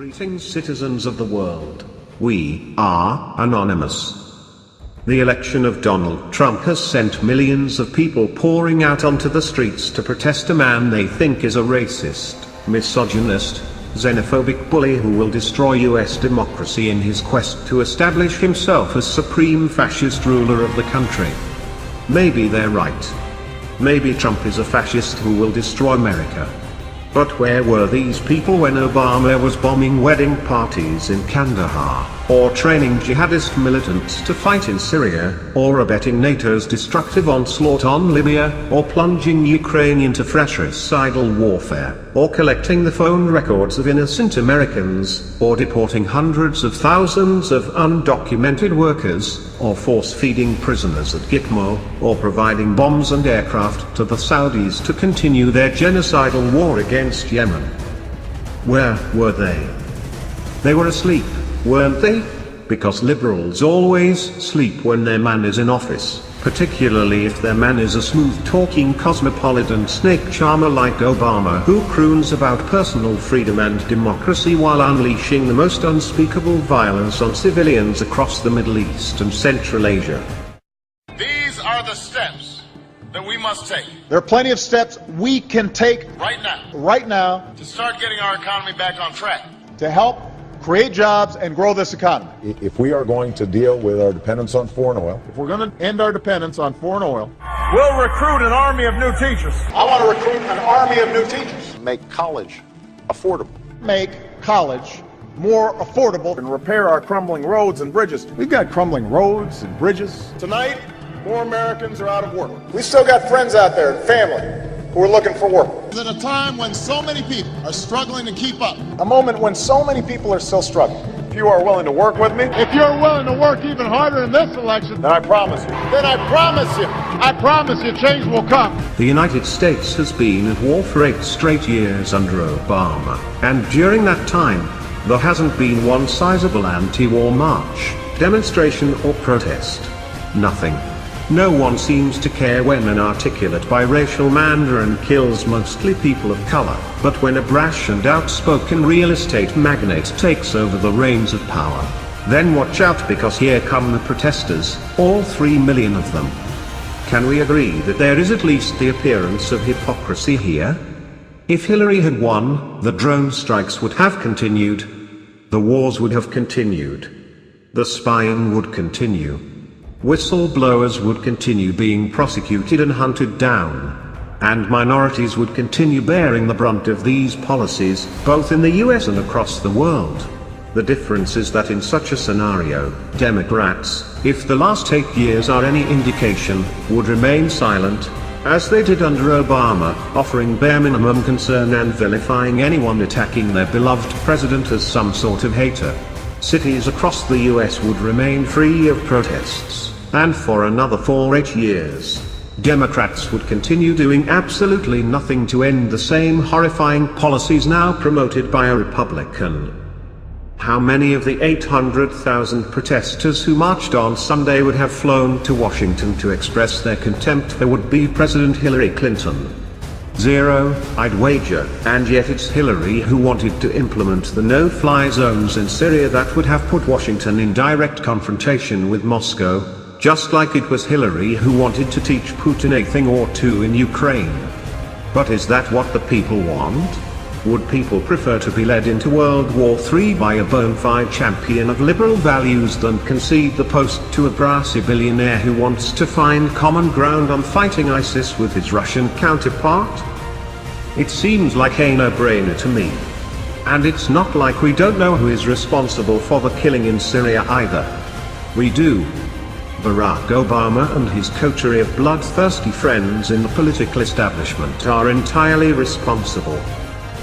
Greetings, citizens of the world. We are anonymous. The election of Donald Trump has sent millions of people pouring out onto the streets to protest a man they think is a racist, misogynist, xenophobic bully who will destroy US democracy in his quest to establish himself as supreme fascist ruler of the country. Maybe they're right. Maybe Trump is a fascist who will destroy America. But where were these people when Obama was bombing wedding parties in Kandahar, or training jihadist militants to fight in Syria, or abetting NATO's destructive onslaught on Libya, or plunging Ukraine into fratricidal warfare, or collecting the phone records of innocent Americans, or deporting hundreds of thousands of undocumented workers, or force-feeding prisoners at Gitmo, or providing bombs and aircraft to the Saudis to continue their genocidal war against Yemen? Where were they? They were asleep, weren't they? Because liberals always sleep when their man is in office, particularly if their man is a smooth-talking cosmopolitan snake charmer like Obama, who croons about personal freedom and democracy while unleashing the most unspeakable violence on civilians across the Middle East and Central Asia. These are the steps that we must take. There are plenty of steps we can take right now to start getting our economy back on track. to help create jobs and grow this economy. If we are going to deal with our dependence on foreign oil, If we're going to end our dependence on foreign oil, We'll recruit an army of new teachers. I want to recruit an army of new teachers. make college affordable. Make college more affordable and repair our crumbling roads and bridges. We've got crumbling roads and bridges. Tonight, more Americans are out of work. We still got friends out there and family who are looking for work. At a time when so many people are struggling to keep up. A moment when so many people are still struggling. If you are willing to work with me, If you're willing to work even harder in this election, then I promise you, then I promise you change will come. The United States has been at war for 8 straight years under Obama, and during that time, there hasn't been one sizable anti-war march, demonstration or protest. Nothing. No one seems to care when an articulate biracial mandarin kills mostly people of color, but when a brash and outspoken real estate magnate takes over the reins of power, then watch out, because here come the protesters, all 3 million of them. Can we agree that there is at least the appearance of hypocrisy here? If Hillary had won, the drone strikes would have continued. The wars would have continued. The spying would continue. Whistleblowers would continue being prosecuted and hunted down. And minorities would continue bearing the brunt of these policies, both in the US and across the world. The difference is that in such a scenario, Democrats, if the last 8 years are any indication, would remain silent, as they did under Obama, offering bare minimum concern and vilifying anyone attacking their beloved president as some sort of hater. Cities across the US would remain free of protests. And for another 8 years, Democrats would continue doing absolutely nothing to end the same horrifying policies now promoted by a Republican. How many of the 800,000 protesters who marched on Sunday would have flown to Washington to express their contempt for would-be President Hillary Clinton? 0, I'd wager, and yet it's Hillary who wanted to implement the no-fly zones in Syria that would have put Washington in direct confrontation with Moscow, just like it was Hillary who wanted to teach Putin a thing or two in Ukraine. But is that what the people want? Would people prefer to be led into World War III by a bona fide champion of liberal values than concede the post to a brassy billionaire who wants to find common ground on fighting ISIS with his Russian counterpart? It seems like a no-brainer to me. And it's not like we don't know who is responsible for the killing in Syria either. We do. Barack Obama and his coterie of bloodthirsty friends in the political establishment are entirely responsible.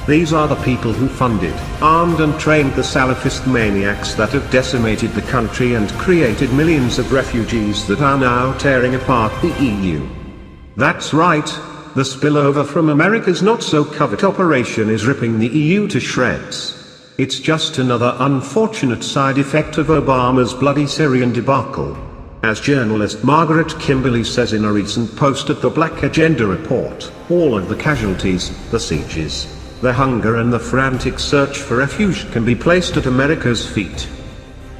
These are the people who funded, armed and trained the Salafist maniacs that have decimated the country and created millions of refugees that are now tearing apart the EU. That's right, the spillover from America's not-so-covert operation is ripping the EU to shreds. It's just another unfortunate side effect of Obama's bloody Syrian debacle. As journalist Margaret Kimberly says in a recent post at the Black Agenda Report, all of the casualties, the sieges, the hunger and the frantic search for refuge can be placed at America's feet.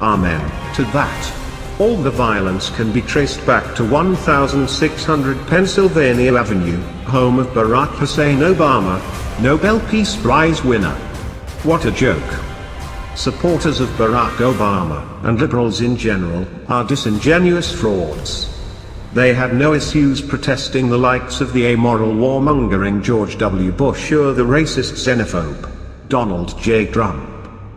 Amen to that. All the violence can be traced back to 1600 Pennsylvania Avenue, home of Barack Hussein Obama, Nobel Peace Prize winner. What a joke. Supporters of Barack Obama, and liberals in general, are disingenuous frauds. They had no issues protesting the likes of the amoral warmongering George W. Bush or the racist xenophobe Donald J. Trump.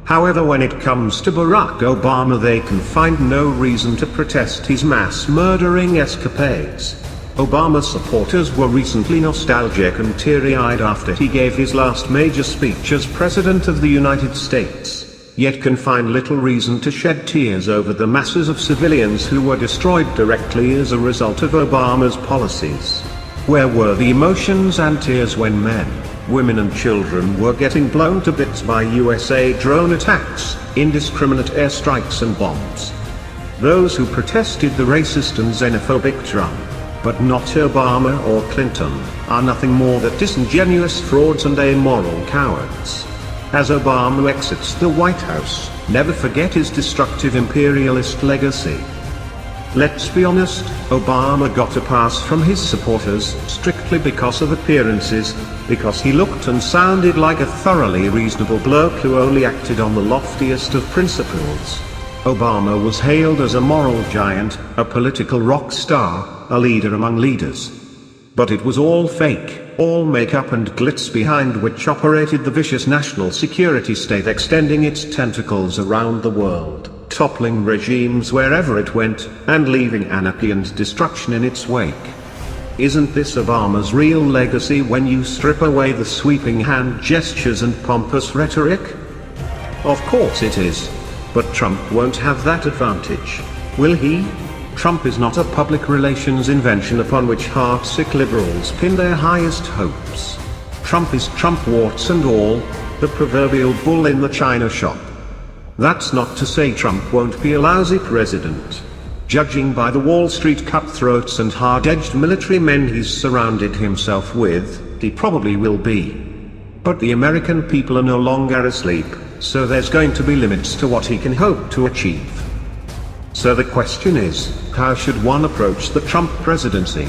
However, when it comes to Barack Obama, they can find no reason to protest his mass murdering escapades. Obama supporters were recently nostalgic and teary-eyed after he gave his last major speech as President of the United States, yet can find little reason to shed tears over the masses of civilians who were destroyed directly as a result of Obama's policies. Where were the emotions and tears when men, women and children were getting blown to bits by USA drone attacks, indiscriminate airstrikes and bombs? Those who protested the racist and xenophobic Trump, but not Obama or Clinton, are nothing more than disingenuous frauds and amoral cowards. As Obama exits the White House, never forget his destructive imperialist legacy. Let's be honest, Obama got a pass from his supporters strictly because of appearances, because he looked and sounded like a thoroughly reasonable bloke who only acted on the loftiest of principles. Obama was hailed as a moral giant, a political rock star, a leader among leaders. But it was all fake, all make-up and glitz behind which operated the vicious national security state, extending its tentacles around the world, toppling regimes wherever it went, and leaving anarchy and destruction in its wake. Isn't this Obama's real legacy when you strip away the sweeping hand gestures and pompous rhetoric? Of course it is. But Trump won't have that advantage, will he? Trump is not a public relations invention upon which heartsick liberals pin their highest hopes. Trump is Trump, warts and all, the proverbial bull in the china shop. That's not to say Trump won't be a lousy president. Judging by the Wall Street cutthroats and hard-edged military men he's surrounded himself with, he probably will be. But the American people are no longer asleep, so there's going to be limits to what he can hope to achieve. So the question is, how should one approach the Trump presidency?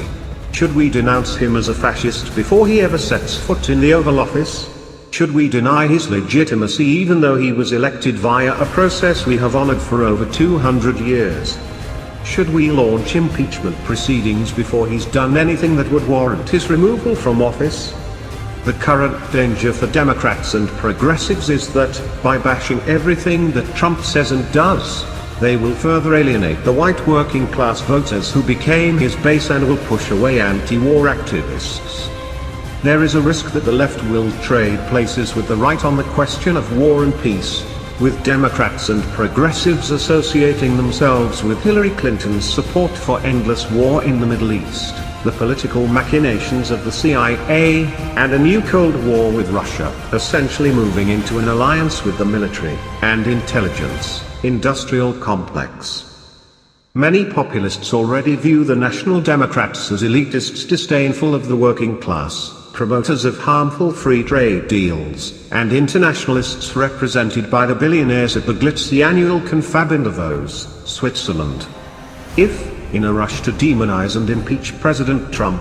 Should we denounce him as a fascist before he ever sets foot in the Oval Office? Should we deny his legitimacy even though he was elected via a process we have honored for over 200 years? Should we launch impeachment proceedings before he's done anything that would warrant his removal from office? The current danger for Democrats and progressives is that, by bashing everything that Trump says and does, they will further alienate the white working class voters who became his base and will push away anti-war activists. There is a risk that the left will trade places with the right on the question of war and peace, with Democrats and progressives associating themselves with Hillary Clinton's support for endless war in the Middle East, the political machinations of the CIA, and a new Cold War with Russia, essentially moving into an alliance with the military and intelligence industrial complex. Many populists already view the National Democrats as elitists disdainful of the working class, promoters of harmful free trade deals, and internationalists represented by the billionaires at the glitzy annual confab in Davos, Switzerland. If, in a rush to demonize and impeach President Trump,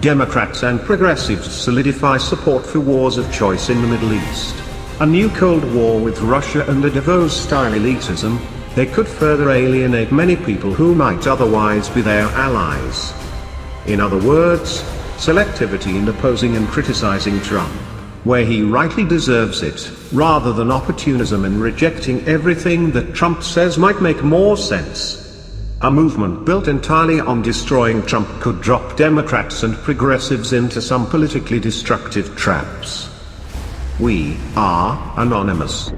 Democrats and progressives solidify support for wars of choice in the Middle East, a new Cold War with Russia and a Davos-style elitism, they could further alienate many people who might otherwise be their allies. In other words, selectivity in opposing and criticizing Trump, where he rightly deserves it, rather than opportunism in rejecting everything that Trump says might make more sense. A movement built entirely on destroying Trump could drop Democrats and progressives into some politically destructive traps. We are anonymous.